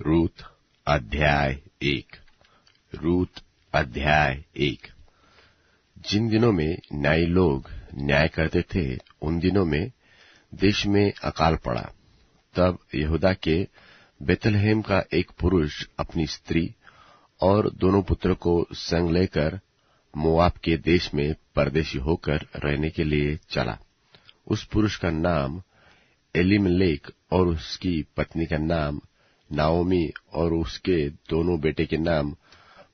रूत अध्याय 1। रूत अध्याय 1। जिन दिनों में न्यायी लोग न्याय करते थे, उन दिनों में देश में अकाल पड़ा। तब यहूदा के बेथलहेम का एक पुरुष अपनी स्त्री और दोनों पुत्र को संग लेकर मोआब के देश में परदेशी होकर रहने के लिए चला। उस पुरुष का नाम एलीमेलेक और उसकी पत्नी का नाम नाओमी और उसके दोनों बेटे के नाम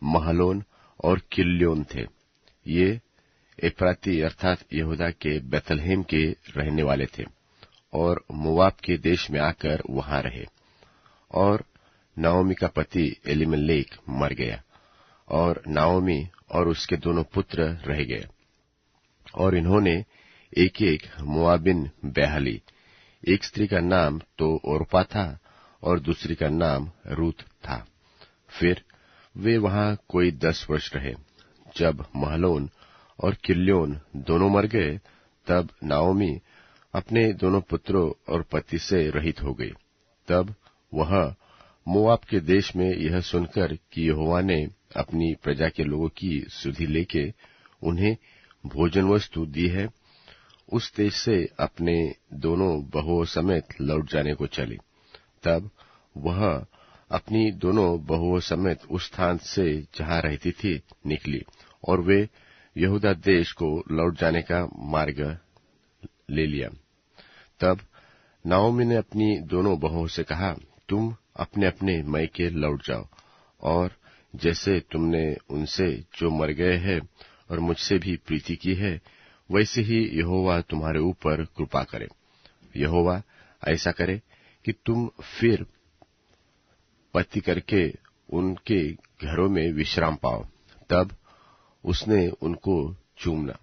महलोन और किल्योन थे। ये एफ्राती अर्थात यहूदा के बेथलहेम के रहने वाले थे और मोआब के देश में आकर वहां रहे। और नाओमी का पति एलीमेलेक मर गया और नाओमी और उसके दोनों पुत्र रह गए। और इन्होंने एक एक मोआबिन ब्याह ली। एक स्त्री का नाम तो ओर्पा था और दूसरी का नाम रूत था। फिर वे वहां कोई 10 वर्ष रहे। जब महलोन और किल्योन दोनों मर गए, तब नाओमी अपने दोनों पुत्रों और पति से रहित हो गई। तब वह मोआब के देश में यह सुनकर कि यहोवा ने अपनी प्रजा के लोगों की सुधि लेके उन्हें भोजन वस्तु दी है, उस देश से अपने दोनों बहुओं समेत लौट जाने को चली। तब वह अपनी दोनों बहुओं समेत उस स्थान से जहां रहती थी निकली, और वे यहूदा देश को लौट जाने का मार्ग ले लिया। तब नाओमी ने अपनी दोनों बहुओं से कहा, तुम अपने अपने मैके लौट जाओ, और जैसे तुमने उनसे जो मर गए हैं और मुझसे भी प्रीति की है, वैसे ही यहोवा तुम्हारे ऊपर कृपा करे। यहोवा ऐसा करे कि तुम फिर पति करके उनके घरों में विश्राम पाओ। तब उसने उनको चूमना,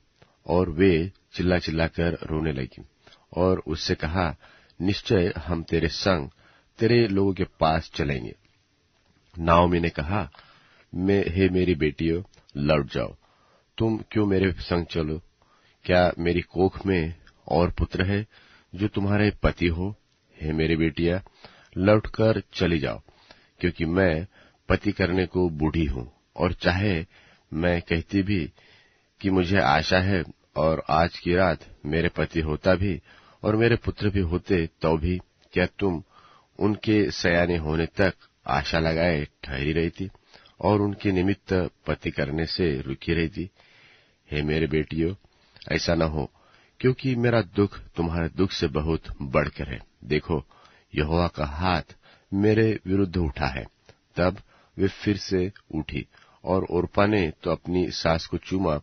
और वे चिल्ला चिल्लाकर रोने लगी, और उससे कहा, निश्चय हम तेरे संग तेरे लोगों के पास चलेंगे। नाओमी ने कहा, हे मेरी बेटियों, लौट जाओ। तुम क्यों मेरे संग चलो? क्या मेरी कोख में और पुत्र है जो तुम्हारे पति हो? हे मेरी बेटियां, लौटकर चली जाओ, क्योंकि मैं पति करने को बूढ़ी हूं। और चाहे मैं कहती भी कि मुझे आशा है, और आज की रात मेरे पति होता भी और मेरे पुत्र भी होते, तो भी क्या तुम उनके सयाने होने तक आशा लगाए ठहरी रहती और उनके निमित्त पति करने से रुकी रहती? हे मेरे बेटियों, ऐसा न हो, क्योंकि मेरा दुख तुम्हारे दुख से बहुत बढ़कर है। देखो, यहोवा का हाथ मेरे विरुद्ध उठा है। तब वे फिर से उठी, और ओर्पा ने तो अपनी सास को चूमा,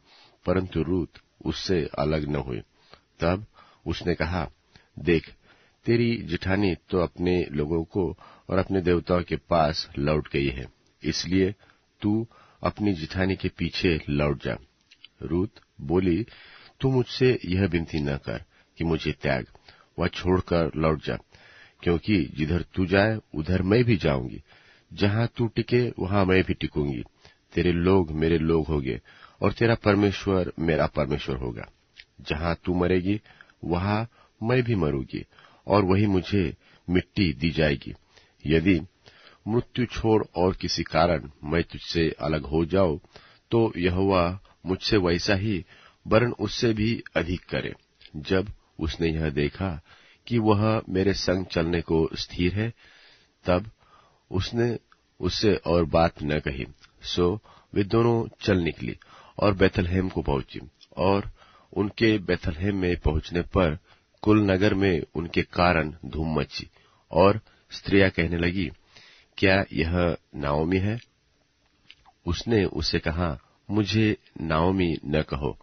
परंतु रूत उससे अलग न हुई। तब उसने कहा, देख, तेरी जिठानी तो अपने लोगों को और अपने देवताओं के पास लौट गई है, इसलिए तू अपनी जिठानी के पीछे लौट जा। रूत बोली, तू मुझसे यह विनती न कर कि मुझे त्याग, वह छोड़कर लौट जा, क्योंकि जिधर तू जाए उधर मैं भी जाऊंगी, जहां तू टिके वहां मैं भी टिकूंगी। तेरे लोग मेरे लोग होंगे और तेरा परमेश्वर मेरा परमेश्वर होगा। जहां तू मरेगी वहां मैं भी मरूंगी, और वही मुझे मिट्टी दी जाएगी। यदि मृत्यु छोड़ और किसी कारण मैं तुझसे अलग हो जाऊं, तो यहोवा मुझसे वैसा ही वरन उससे भी अधिक करे। जब उसने यह देखा कि वह मेरे संग चलने को स्थिर है, तब उसने उससे और बात न कही। सो वे दोनों चल निकली और बेथलहेम को पहुंची। और उनके बेथलहेम में पहुंचने पर कुल नगर में उनके कारण धूम मची, और स्त्रियां कहने लगी, क्या यह नाओमी है? उसने उससे कहा, मुझे नाओमी न कहो,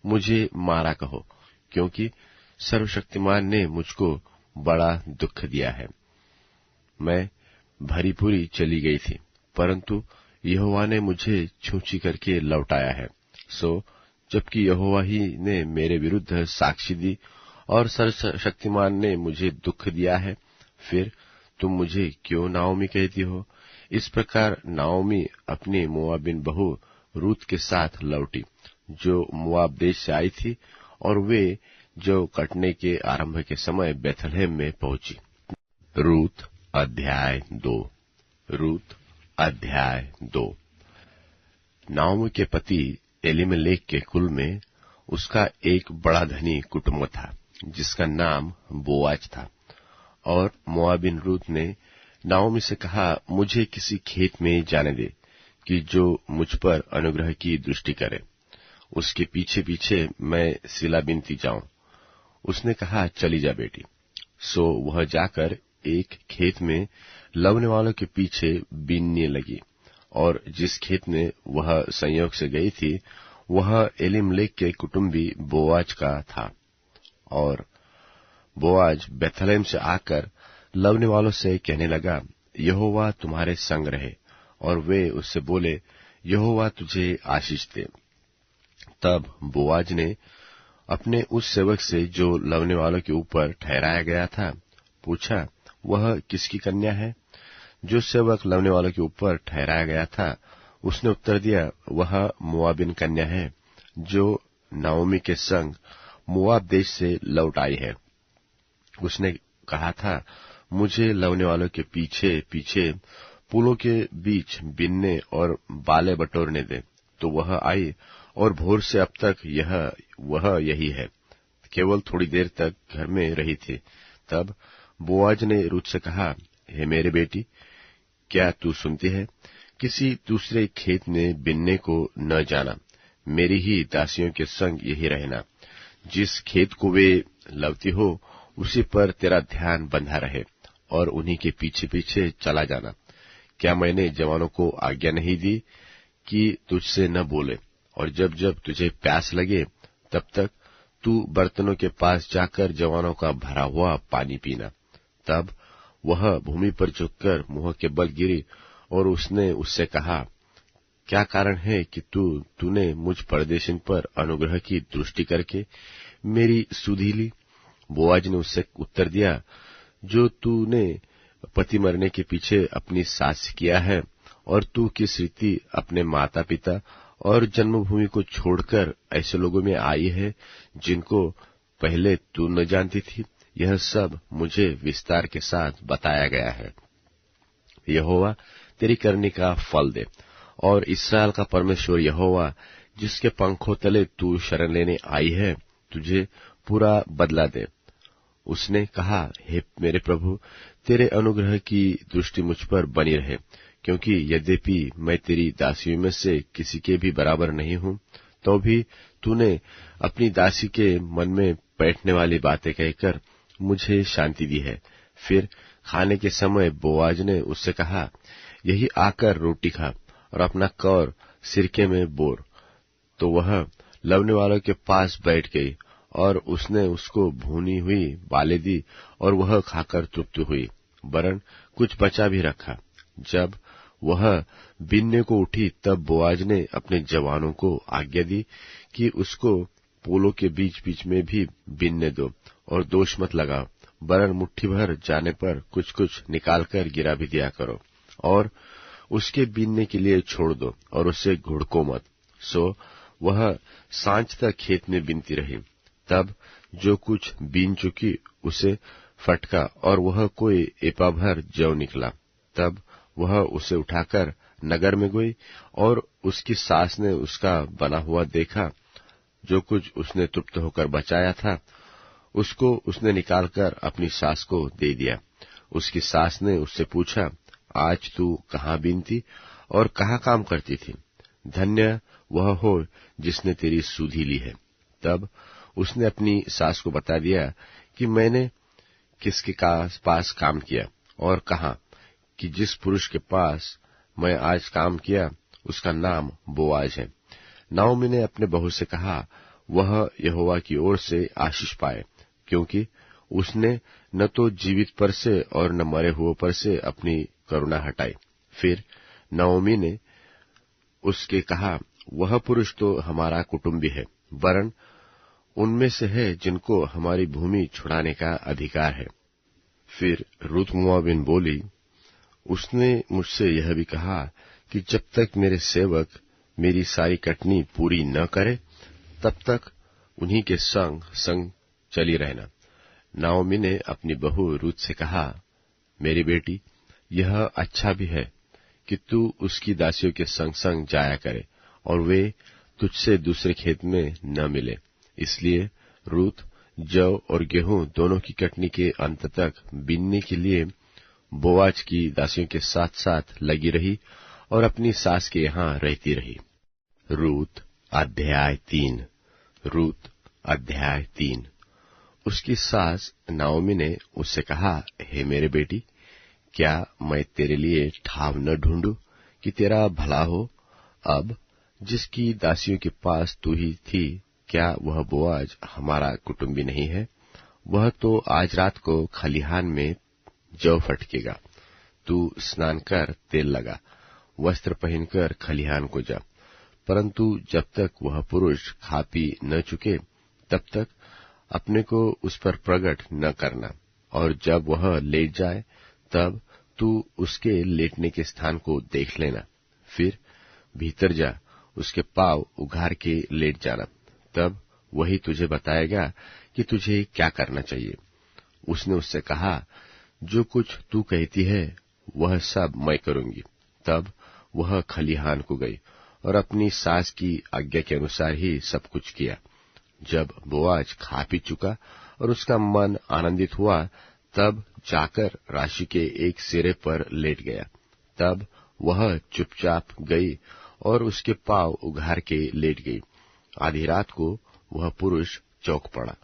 मुझे मारा कहो, क्योंकि सर्वशक्तिमान ने मुझको बड़ा दुख दिया है। मैं भरी पूरी चली गई थी, परंतु यहोवा ने मुझे छूछी करके लौटाया है। सो जबकि यहोवा ही ने मेरे विरुद्ध साक्षी दी और सर्वशक्तिमान ने मुझे दुख दिया है, फिर तुम मुझे क्यों नाओमी कहती हो? इस प्रकार नाओमी अपनी मोआबिन बहू रूत के साथ लौटी, जो मोआब देश से आई थी, और वे जो कटने के आरंभ के समय बेथलहेम में पहुंची। रूत अध्याय 2। रूत अध्याय 2। नाओमी के पति एलीमेलेक के कुल में उसका एक बड़ा धनी कुटुंब था जिसका नाम बोआज था। और मोआबिन रूत ने नाओमी से कहा, मुझे किसी खेत में जाने दे कि जो मुझ पर अनुग्रह की दृष्टि करे, उसके पीछे पीछे मैं सिला बिनती जाऊं। उसने कहा, चली जा बेटी। सो वह जाकर एक खेत में लवने वालों के पीछे बीनने लगी। और जिस खेत में वह संयोग से गई थी वह एलीमेलेक के कुटुंबी बोआज का था। और बोआज बेथलेहम से आकर लवने वालों से कहने लगा, यहोवा तुम्हारे संग रहे। और वे उससे बोले, यहोवा तुझे आशीष दे। तब बोआज ने अपने उस सेवक से जो लवने वालों के ऊपर ठहराया गया था पूछा, वह किसकी कन्या है? जो सेवक लवने वालों के ऊपर ठहराया गया था उसने उत्तर दिया, वह मोआबिन कन्या है जो नाओमी के संग मोआब देश से लौट आई है। उसने कहा था, मुझे लवने वालों के पीछे पीछे पुलों के बीच बिनने और बाले बटोरने दे। तो वह आई और भोर से अब तक वह यही है, केवल थोड़ी देर तक घर में रही थी। तब बोआज ने रूत से कहा, हे मेरे बेटी, क्या तू सुनती है? किसी दूसरे खेत में बिनने को न जाना, मेरी ही दासियों के संग यही रहना। जिस खेत को वे लवती हो उसी पर तेरा ध्यान बंधा रहे और उन्हीं के पीछे पीछे चला जाना। क्या मैंने जवानों को आज्ञा नहीं दी कि तुझसे न बोले? और जब जब तुझे प्यास लगे तब तक तू बर्तनों के पास जाकर जवानों का भरा हुआ पानी पीना। तब वह भूमि पर झुककर मुंह के बल गिरी और उसने उससे कहा, क्या कारण है कि तूने मुझ परदेशिन पर अनुग्रह की दृष्टि करके मेरी सुधि ली? बोआज ने उससे उत्तर दिया, जो तूने पति मरने के पीछे अपनी सास से किया है, और तू किस रीति अपने माता पिता और जन्मभूमि को छोड़कर ऐसे लोगों में आई है जिनको पहले तू न जानती थी, यह सब मुझे विस्तार के साथ बताया गया है। यहोवा तेरी करनी का फल दे, और इस्राएल का परमेश्वर यहोवा जिसके पंखों तले तू शरण लेने आई है तुझे पूरा बदला दे। उसने कहा, हे मेरे प्रभु, तेरे अनुग्रह की दृष्टि मुझ पर बनी रहे, क्योंकि यद्यपि मैं तेरी दासियों में से किसी के भी बराबर नहीं हूं, तो भी तूने अपनी दासी के मन में बैठने वाली बातें कहकर मुझे शांति दी है। फिर खाने के समय बोआज ने उससे कहा, यही आकर रोटी खा और अपना कौर सिरके में बोर। तो वह लवने वालों के पास बैठ गई और उसने उसको भूनी हुई बालें दी और वह खाकर तृप्त हुई, वरन कुछ बचा भी रखा। जब वह बीनने को उठी तब बोआज ने अपने जवानों को आज्ञा दी कि उसको पोलों के बीच बीच में भी बीनने दो और दोष मत लगाओ, वरन मुट्ठी भर जाने पर कुछ कुछ निकालकर गिरा भी दिया करो, और उसके बीनने के लिए छोड़ दो और उसे घुड़को मत। सो वह सांझ तक खेत में बीनती रही। तब जो कुछ बीन चुकी उसे फटका और वह कोई एपा भर जौ निकला। तब वह उसे उठाकर नगर में गई और उसकी सास ने उसका बना हुआ देखा। जो कुछ उसने तृप्त होकर बचाया था उसको उसने निकालकर अपनी सास को दे दिया। उसकी सास ने उससे पूछा, आज तू कहाँ बीनती और कहाँ काम करती थी? धन्य वह हो जिसने तेरी सुधि ली है। तब उसने अपनी सास को बता दिया कि मैंने किसके पास काम किया और कहा कि जिस पुरुष के पास मैं आज काम किया उसका नाम बोआज है। नाओमी ने अपने बहू से कहा, वह यहोवा की ओर से आशीष पाए, क्योंकि उसने न तो जीवित पर से और न मरे हुए पर से अपनी करुणा हटाई। फिर नाओमी ने उसके कहा, वह पुरुष तो हमारा कुटुंबी है, वरन उनमें से है जिनको हमारी भूमि छुड़ाने का अधिकार है। फिर रूत मोआबिन बोली, उसने मुझसे यह भी कहा कि जब तक मेरे सेवक मेरी सारी कटनी पूरी न करे तब तक उन्हीं के संग संग चली रहना। नाओमी ने अपनी बहू रूत से कहा, मेरी बेटी, यह अच्छा भी है कि तू उसकी दासियों के संग संग जाया करे और वे तुझसे दूसरे खेत में न मिले। इसलिए रूत जौ और गेहूं दोनों की कटनी के अंत तक बीनने के लिए बोआज की दासियों के साथ साथ लगी रही और अपनी सास के यहाँ रहती रही। रूत अध्याय 3। रूत अध्याय 3। उसकी सास नाओमी ने उससे कहा, हे मेरे बेटी, क्या मैं तेरे लिए ठाव न ढूंढूं कि तेरा भला हो? अब जिसकी दासियों के पास तू ही थी, क्या वह बोआज हमारा कुटुंबी नहीं है? वह तो आज रात को खलिहान में जौ फटकेगा। तू स्नान कर, तेल लगा, वस्त्र पहनकर खलिहान को जा। परंतु जब तक वह पुरुष खा पी न चुके, तब तक अपने को उस पर प्रकट न करना, और जब वह लेट जाए तब तू उसके लेटने के स्थान को देख लेना। फिर भीतर जा, उसके पांव उघार के लेट जाना, तब वही तुझे बताएगा कि तुझे क्या करना चाहिए। उसने उससे कहा, जो कुछ तू कहती है वह सब मैं करूंगी। तब वह खलिहान को गई और अपनी सास की आज्ञा के अनुसार ही सब कुछ किया। जब बोआज खा पी चुका और उसका मन आनंदित हुआ, तब जाकर राशि के एक सिरे पर लेट गया। तब वह चुपचाप गई और उसके पांव उघार के लेट गई। आधी रात को वह पुरुष चौंक पड़ा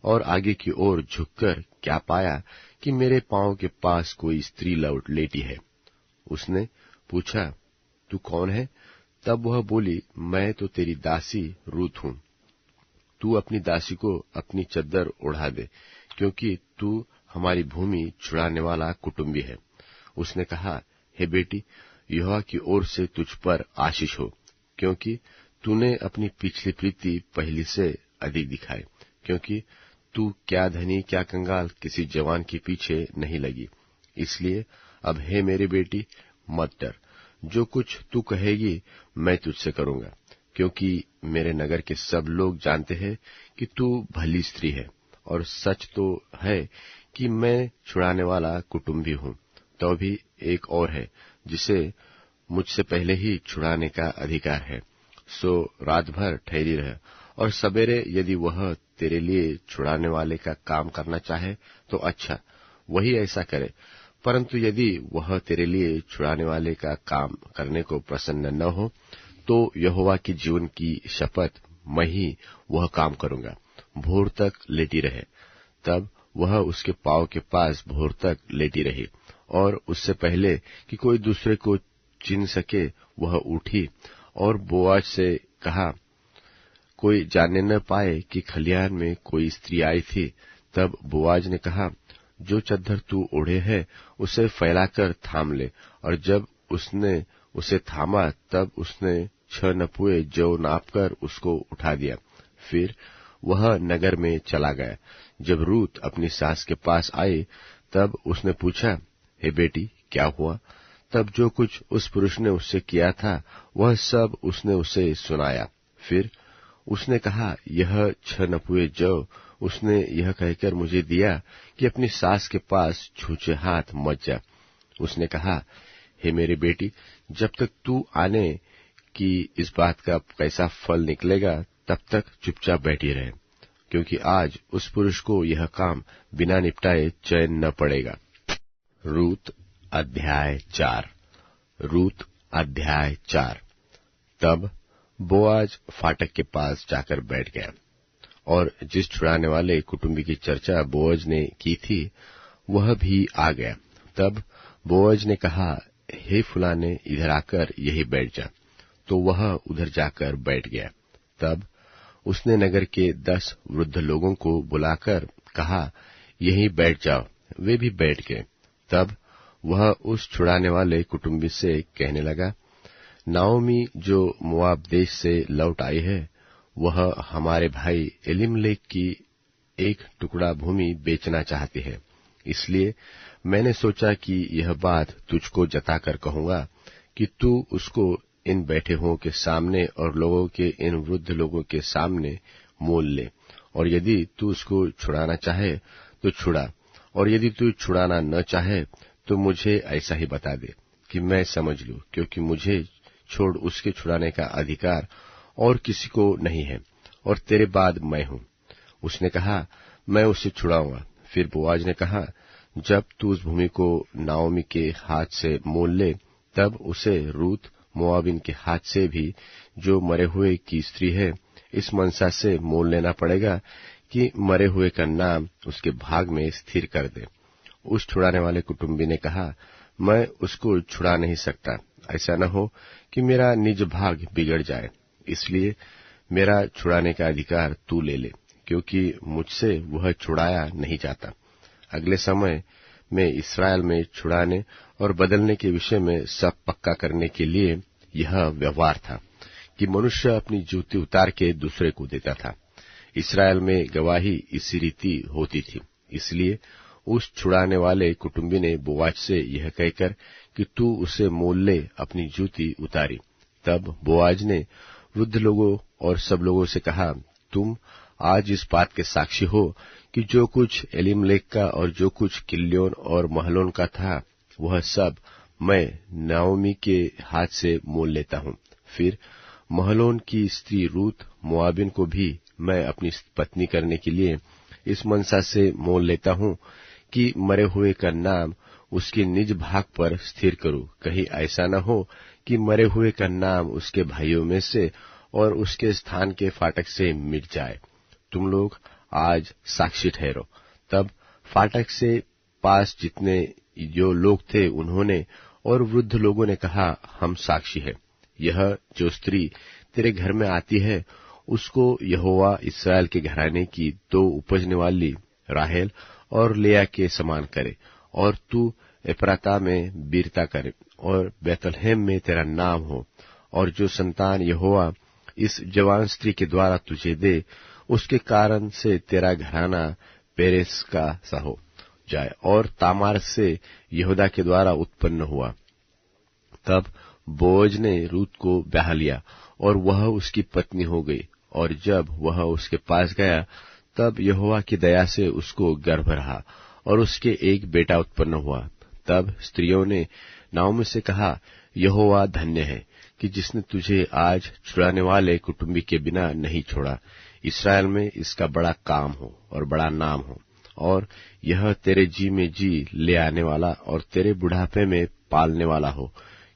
और आगे की ओर झुककर क्या पाया कि मेरे पांव के पास कोई स्त्री लौट लेटी है। उसने पूछा, तू कौन है? तब वह बोली, मैं तो तेरी दासी रूत हूं। तू अपनी दासी को अपनी चद्दर ओढ़ा दे, क्योंकि तू हमारी भूमि छुड़ाने वाला कुटुंबी है। उसने कहा, हे बेटी, यहोवा की ओर से तुझ पर आशीष हो, क्योंकि तूने अपनी पिछली प्रीति पहली से अधिक दिखाई, क्योंकि तू क्या धनी क्या कंगाल किसी जवान के पीछे नहीं लगी। इसलिए अब हे मेरी बेटी, मत डर, जो कुछ तू कहेगी मैं तुझसे करूंगा, क्योंकि मेरे नगर के सब लोग जानते हैं कि तू भली स्त्री है, और सच तो है कि मैं छुड़ाने वाला कुटुंबी हूं। तो भी एक और है जिसे मुझसे पहले ही छुड़ाने का अधिकार है। सो रात भर ठहरी रह, और सवेरे यदि वह तेरे लिए छुड़ाने वाले का काम करना चाहे तो अच्छा, वही ऐसा करे। परंतु यदि वह तेरे लिए छुड़ाने वाले का काम करने को प्रसन्न न हो, तो यहोवा के जीवन की शपथ, मैं ही वह काम करूंगा। भोर तक लेटी रहे। तब वह उसके पांव के पास भोर तक लेटी रही, और उससे पहले कि कोई दूसरे को चिन्ह सके वह उठी और बोआज से कहा, कोई जानने न पाए कि खलिहान में कोई स्त्री आई थी। तब बोआज ने कहा, जो चद्दर तू ओढ़े है उसे फैलाकर थाम ले। और जब उसने उसे थामा, तब उसने 6 नपुए जौ नापकर उसको उठा दिया। फिर वह नगर में चला गया। जब रूत अपनी सास के पास आई, तब उसने पूछा, हे बेटी, क्या हुआ? तब जो कुछ उस पुरुष ने उससे किया था वह सब उसने उसे सुनाया। फिर उसने कहा, यह 6 नपुए जौ उसने यह कहकर मुझे दिया कि अपनी सास के पास छूछे हाथ मत जा। उसने कहा, हे मेरी बेटी, जब तक तू आने कि इस बात का कैसा फल निकलेगा, तब तक चुपचाप बैठी रहे, क्योंकि आज उस पुरुष को यह काम बिना निपटाए चैन न पड़ेगा। रूत अध्याय 4। रूत अध्याय 4। तब बोआज फाटक के पास जाकर बैठ गया, और जिस छुड़ाने वाले कुटुंबी की चर्चा बोआज ने की थी वह भी आ गया। तब बोआज ने कहा, हे फुलाने, इधर आकर यही बैठ जा। तो वह उधर जाकर बैठ गया। तब उसने नगर के 10 वृद्ध लोगों को बुलाकर कहा, यहीं बैठ जाओ। वे भी बैठ गए। तब वह उस छुड़ाने वाले कुटुंबी से कहने लगा, नाओमी जो मोआब देश से लौट आई है, वह हमारे भाई एलीमलेक की एक टुकड़ा भूमि बेचना चाहती है। इसलिए मैंने सोचा कि यह बात तुझको जताकर कहूंगा कि तू उसको इन बैठे हुओं के सामने और लोगों के इन वृद्ध लोगों के सामने मोल ले, और यदि तू उसको छुड़ाना चाहे तो छुड़ा, और यदि तू छुड़ाना न चाहे तो मुझे ऐसा ही बता दे, कि मैं समझ लूं, क्योंकि मुझे छोड़ उसके छुड़ाने का अधिकार और किसी को नहीं है, और तेरे बाद मैं हूं। उसने कहा, मैं उसे छुड़ाऊंगा। फिर बोआज ने कहा, जब तू उस भूमि को नाओमी के हाथ से मोल ले, तब उसे रूत मोआबिन के हाथ से भी, जो मरे हुए की स्त्री है, इस मनसा से मोल लेना पड़ेगा कि मरे हुए का नाम उसके भाग में स्थिर कर दे। उस छुड़ाने वाले कुटुंबी ने कहा, मैं उसको छुड़ा नहीं सकता, ऐसा न हो कि मेरा निज भाग बिगड़ जाए, इसलिए मेरा छुड़ाने का अधिकार तू ले ले, क्योंकि मुझसे वह छुड़ाया नहीं जाता। अगले समय में इस्राएल में छुड़ाने और बदलने के विषय में सब पक्का करने के लिए यह व्यवहार था कि मनुष्य अपनी जूती उतार के दूसरे को देता था। इस्राएल में गवाही इसी रीति होती थी। इसलिए उस छुड़ाने वाले कुटुंबी ने बोआज से यह कहकर कि तू उसे मोल ले, अपनी जूती उतारी। तब बोआज ने वृद्ध लोगों और सब लोगों से कहा, तुम आज इस बात के साक्षी हो कि जो कुछ एलीमलेक का और जो कुछ किल्योन और महलोन का था, वह सब मैं नाओमी के हाथ से मोल लेता हूं। फिर महलोन की स्त्री रूत मोआबिन को भी मैं अपनी पत्नी करने के लिए इस मनसा से मोल लेता हूं कि मरे हुए का नाम उसके निज भाग पर स्थिर करूं। कहीं ऐसा न हो कि मरे हुए का नाम उसके भाइयों में से और उसके स्थान के फाटक से मिट जाए। तुम लोग आज साक्षी ठहरो। तब फाटक से पास जितने जो लोग थे, उन्होंने और वृद्ध लोगों ने कहा, हम साक्षी है। यह जो स्त्री तेरे घर में आती है, उसको यहोवा इस्राएल के घराने की दो उपजने वाली राहेल और लेया के समान करे, और तू एप्राता में वीरता करे, और बैतलहम में तेरा नाम हो, और जो संतान यहोवा इस जवान स्त्री के द्वारा तुझे दे, उसके कारण से तेरा घराना पेरेस का सा हो जाए, और तामार से यहूदा के द्वारा उत्पन्न हुआ। तब बोअज ने रूत को ब्याह लिया, और वह उसकी पत्नी हो गई। और जब वह उसके पास गया, तब यहोवा की दया से उसको गर्भ रहा, और उसके एक बेटा उत्पन्न हुआ। तब स्त्रियों ने नाओमी से कहा, यहोवा धन्य है कि जिसने तुझे आज छुड़ाने वाले कुटुंबी के बिना नहीं छोड़ा। इस्राएल में इसका बड़ा काम हो और बड़ा नाम हो, और यह तेरे जी में जी ले आने वाला और तेरे बुढ़ापे में पालने वाला हो,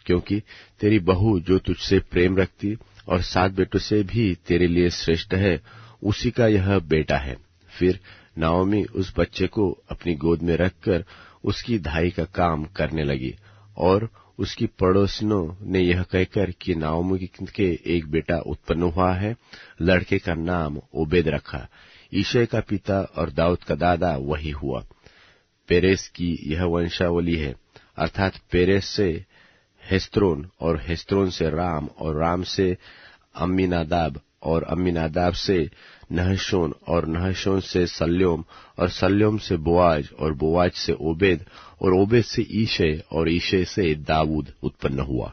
क्योंकि तेरी बहू जो तुझसे प्रेम रखती और 7 बेटों से भी तेरे लिए श्रेष्ठ है, उसी का यह बेटा है। फिर नाओमी उस बच्चे को अपनी गोद में रखकर उसकी धाई का काम करने लगी, और उसकी पड़ोसिनों ने यह कहकर कि नाओमी के एक बेटा उत्पन्न हुआ है, लड़के का नाम ओबेद रखा। ईशै का पिता और दाऊद का दादा वही हुआ। पेरेस की यह वंशावली है, अर्थात पेरेस से हेस्रोन, और हेस्रोन से राम, और राम से अम्मीनादाब, और अम्मीनादाब से नहशोन, और नहशोन से सल्योम, और सल्योम से बोआज, और बोआज से ओबेद, और ओबेद से ईशै, और ईशै से दाऊद उत्पन्न हुआ।